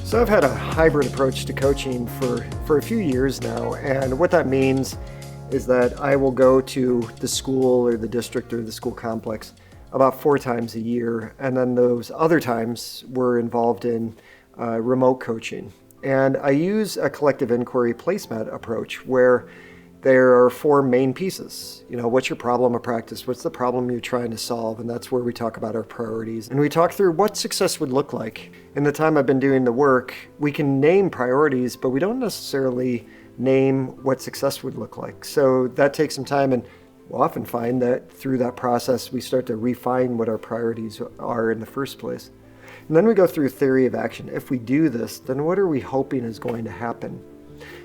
So I've had a hybrid approach to coaching for a few years now, and what that means is that I will go to the school or the district or the school complex about 4 times a year, and then those other times we're involved in remote coaching. And I use a collective inquiry placemat approach where there are 4 main pieces. What's your problem of practice? What's the problem you're trying to solve? And that's where we talk about our priorities. And we talk through what success would look like. In the time I've been doing the work, we can name priorities, but we don't necessarily name what success would look like. So that takes some time, and we'll often find that through that process, we start to refine what our priorities are in the first place. And then we go through theory of action. If we do this, then what are we hoping is going to happen?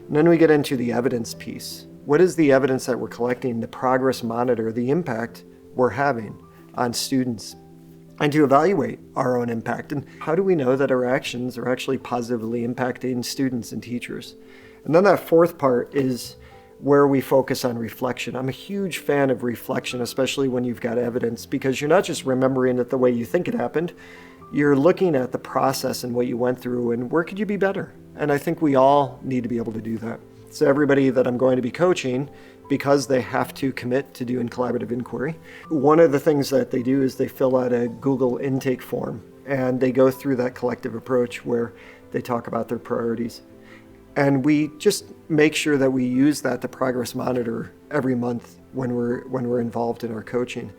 And then we get into the evidence piece. What is the evidence that we're collecting to progress monitor the impact we're having on students and to evaluate our own impact? And how do we know that our actions are actually positively impacting students and teachers? And then that fourth part is where we focus on reflection. I'm a huge fan of reflection, especially when you've got evidence, because you're not just remembering it the way you think it happened. You're looking at the process and what you went through and where could you be better? And I think we all need to be able to do that. So everybody that I'm going to be coaching, because they have to commit to doing collaborative inquiry, one of the things that they do is they fill out a Google intake form, and they go through that collective approach where they talk about their priorities. And we just make sure that we use that to progress monitor every month when we're involved in our coaching.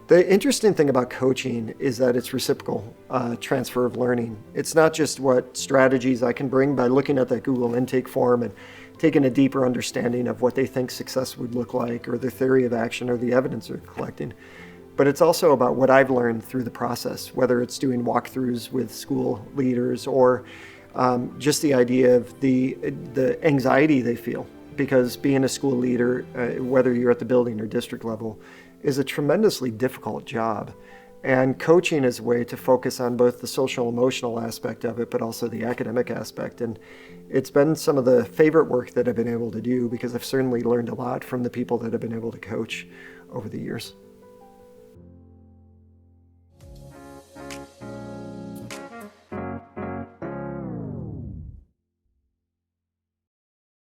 The interesting thing about coaching is that it's reciprocal transfer of learning. It's not just what strategies I can bring by looking at that Google intake form and taking a deeper understanding of what they think success would look like, or the theory of action, or the evidence they're collecting. But it's also about what I've learned through the process, whether it's doing walkthroughs with school leaders or just the idea of the anxiety they feel. Because being a school leader, whether you're at the building or district level, is a tremendously difficult job. And coaching is a way to focus on both the social emotional aspect of it, but also the academic aspect. And it's been some of the favorite work that I've been able to do, because I've certainly learned a lot from the people that I've been able to coach over the years.